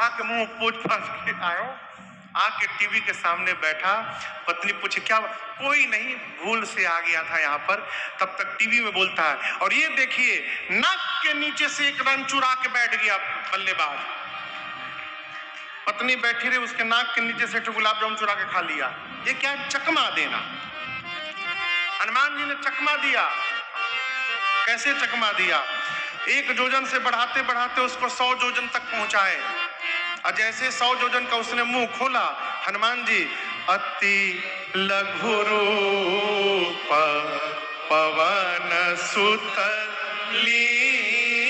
खा के मुंह पोंछ पाछ के आयो, आके टीवी के सामने बैठा। पत्नी पूछे क्या? कोई नहीं, भूल से आ गया था यहाँ पर। तब तक टीवी में बोलता है, और ये देखिए नाक के नीचे से एक रन चुरा के बैठ गया बल्लेबाज। पत्नी बैठी रही, उसके नाक के नीचे से गुलाब जामुन चुरा के खा लिया। ये क्या? चकमा देना। हनुमान जी ने चकमा दिया। कैसे चकमा दिया? 1 योजन से बढ़ाते बढ़ाते उसको 100 योजन तक पहुंचाए। और जैसे 100 योजन का उसने मुंह खोला, हनुमान जी अति लघु रूप पवन सुत लीन्हा।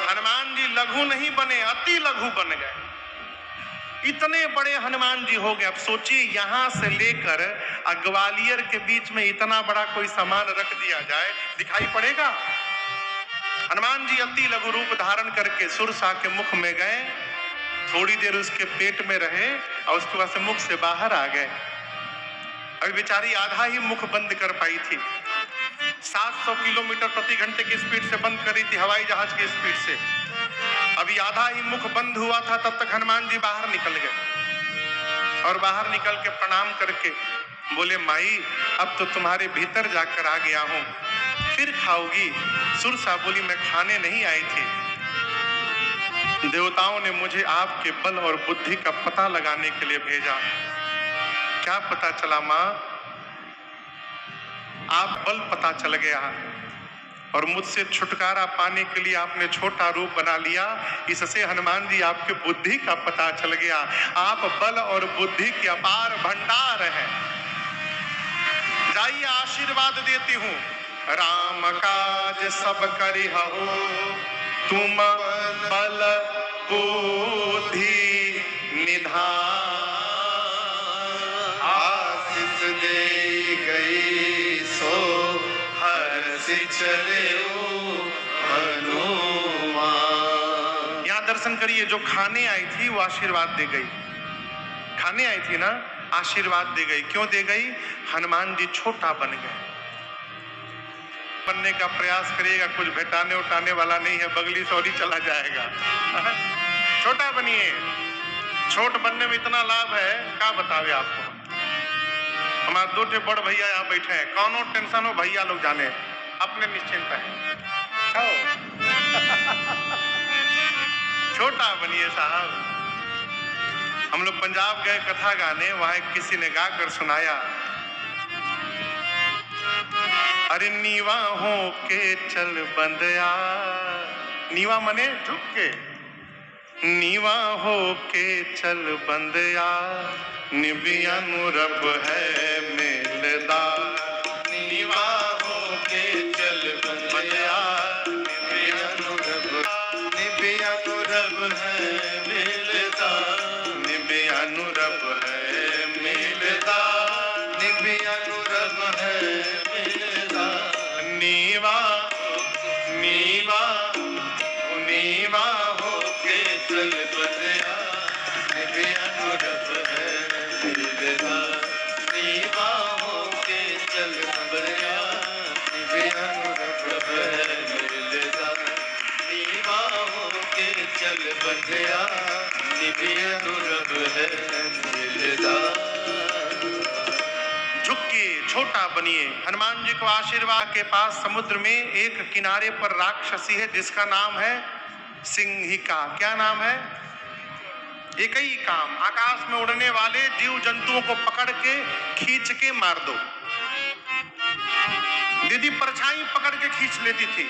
हनुमान जी लघु नहीं बने, अति लघु बन गए। इतने बड़े हनुमान जी हो गए। अब सोचिए, यहां से लेकर ग्वालियर के बीच में इतना बड़ा कोई सामान रख दिया जाए, दिखाई पड़ेगा? हनुमान जी अति लघु रूप धारण करके सुरसा के मुख में गए। थोड़ी देर उसके पेट में रहे और उसके बाद से मुख से बाहर आ गए। अभी बेचारी आधा ही मुख बंद कर पाई थी। 700 किलोमीटर प्रति घंटे की स्पीड से बंद करी थी, हवाई जहाज की स्पीड से। अभी आधा ही मुख बंद हुआ था, तब तक हनुमान जी बाहर निकल गए। और बाहर निकल के प्रणाम करके बोले, माई अब तो तुम्हारे भीतर जाकर आ गया हूं, फिर खाओगी? सुरसा बोली, मैं खाने नहीं आई थी, देवताओं ने मुझे आपके बल और बुद्धि का पता लगाने के लिए भेजा। क्या पता चला मां? आप बल पता चल गया और मुझसे छुटकारा पाने के लिए आपने छोटा रूप बना लिया। इससे हनुमान जी आपके बुद्धि का पता चल गया। आप बल और बुद्धि के अपार भंडार हैं। जाइए, आशीर्वाद देती हूं। राम काज सब करिहु, तुम बल बुद्धि निधान। आशीष दे गई सो हर्षि चले हनुमान। यहाँ दर्शन करिए, जो खाने आई थी वो आशीर्वाद दे गई। खाने आई थी ना, आशीर्वाद दे गई। क्यों दे गई? हनुमान जी छोटा बन गए। बनने का प्रयास करिएगा, कुछ भेटाने उठाने वाला नहीं है, बगली सौरी चला जाएगा। छोटा बनिए। छोट बनने में इतना लाभ है, क्या बतावे आपको। हमारे 2 बड़ भैया यहाँ बैठे हैं, कौनो टेंशन हो भैया लोग जाने, अपने निश्चिंत है। छोटा बनिए साहब। हम लोग पंजाब गए कथा गाने, वहां किसी ने गा कर सुनाया, अरे नीवा हो के चल बंदया। नीवा मने झुक के। नीवा हो के चल बंदया, निबिया नुरब है मेलदार। नीवा हो के चल बंदया, निबिया नुरब है मेलदार। निबिया नुरब है मेलदार। निबिया नुरब है मेलदार। नीवा नीवा नीवा हो के चल बंदया, निबिया नुरब है मेलदार। नीवा हो के चल बंदया, निबिया नुरब है मेलदार। नीवा हो के चल बंदया, निबिया नुरब है मेलदार। झुकिए, छोटा बनिए। हनुमान जी को आशीर्वाद के पास समुद्र में एक किनारे पर राक्षसी है जिसका नाम है सिंहिका। क्या नाम है? एक ही काम, आकाश में उड़ने वाले जीव जंतुओं को पकड़ के खींच के मार दो। दीदी परछाई पकड़ के खींच लेती थी।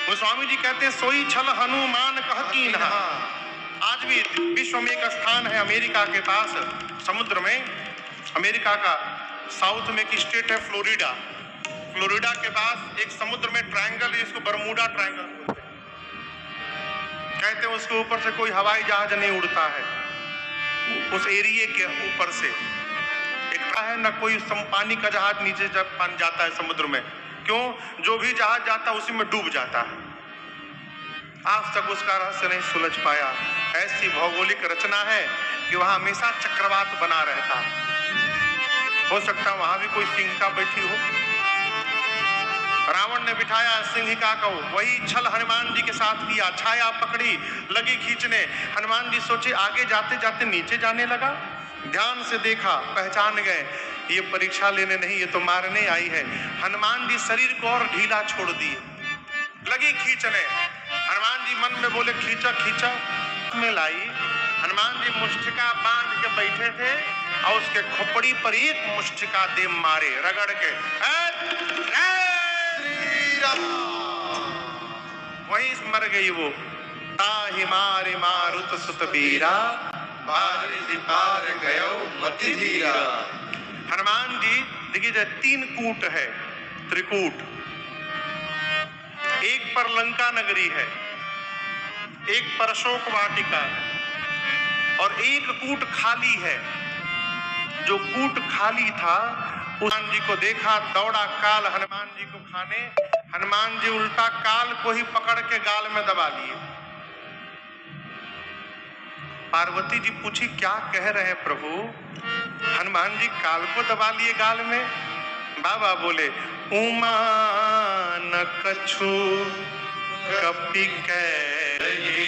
गोस्वामी जी कहते हैं, सोई छल हनुमान कहकीन। आज भी विश्व में एक स्थान है अमेरिका के पास समुद्र में। अमेरिका का साउथ में एक स्टेट है फ्लोरिडा। फ्लोरिडा के पास एक समुद्र में ट्रायंगल, जिसको बरमूडा ट्रायंगल कहते हैं। उसके ऊपर से कोई हवाई जहाज नहीं उड़ता है। उस एरिया के ऊपर से एक है ना कोई पानी का जहाज नीचे जब पानी जाता है समुद्र में। क्यों? जो भी जहाज जाता है उसी में डूब जाता है। आज तक उसका रहस्य नहीं सुलझ पाया। ऐसी भौगोलिक रचना है कि वहां हमेशा चक्रवात बना रहता है। हो सकता है वहां भी कोई सिंहिका बैठी हो। रावण ने बिठाया सिंहिका को, वही छल हनुमान जी के साथ किया, छाया पकड़ी, लगी खींचने। हनुमान जी सोचे आगे जाते जाते नीचे जाने लगा, ध्यान से देखा, पहचान गए ये परीक्षा लेने नहीं, ये तो मारने आई है। हनुमान जी शरीर को और ढीला छोड़ दिए, लगी खींचने। हनुमान जी मन में बोले खींचा खींचा में लाई। हनुमान जी मुष्टिका बांध के बैठे थे और उसके खोपड़ी पर एक मुष्टिका दे मारे, रगड़ के वहीं मर गई वो। ताहि मारे मारुत सुत बीरा, बारिश पार गयो मति धीरा। हनुमान जी देखिए 3 कूट है, त्रिकूट। एक पर लंका नगरी है, एक पर अशोक वाटिका है और एक कूट खाली है। जो कूट खाली था हनुमान जी को देखा, दौड़ा काल हनुमान जी को खाने। हनुमान जी उल्टा काल को ही पकड़ के गाल में दबा लिए। पार्वती जी पूछी क्या कह रहे हैं प्रभु? हनुमान जी काल को दबा लिए गाल में। बाबा बोले उमा न कछु कपि कहि।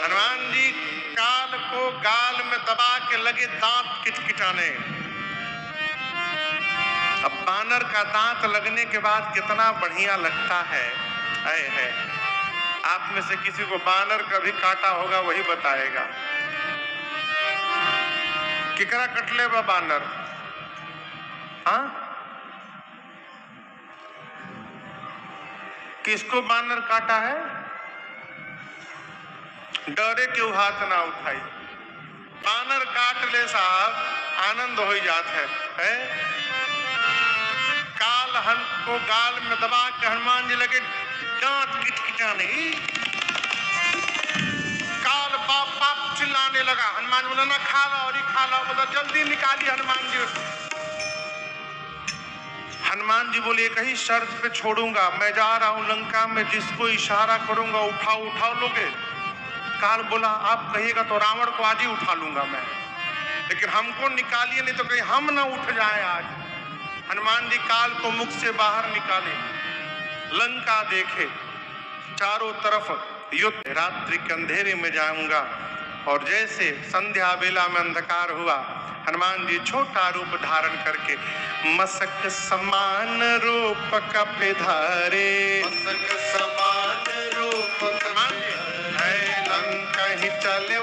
हनुमान जी काल को गाल में दबा के लगे दांत किटकिटाने। अब बानर का दांत लगने के बाद कितना बढ़िया लगता है। आप में से किसी को बानर कभी काटा होगा वही बताएगा। किकरा कटले बा बानर? हाँ, किसको बानर काटा है? डरे क्यों हाथ ना उठाई। बानर काट ले साहब, आनंद हो जात है? काल हन को गाल में दबा के हनुमान जी लगे दांत किटकिटाने। काल बाप बाप चिल्लाने लगा। हनुमान बोला ना खा लो और ही खा लो। बोला जल्दी निकालिए हनुमान जी। हनुमान जी बोले एक ही शर्त पे छोड़ूंगा, मैं जा रहा हूं लंका में, जिसको इशारा करूंगा उठाओ उठाओ लोगे। काल बोला आप कहिएगा तो रावण को आज ही उठा लूंगा मैं, लेकिन हमको निकालिए नहीं तो कहीं हम ना उठ जाए आज। हनुमान जी काल को मुख से बाहर निकाले, लंका देखे, चारों तरफ युद्ध। रात्रि के अंधेरे में जाऊंगा। और जैसे संध्या बेला में अंधकार हुआ, हनुमान जी छोटा रूप धारण करके मसक समान रूप कपि धारे। मसक समान रूप हनुमान जी लंका ही चले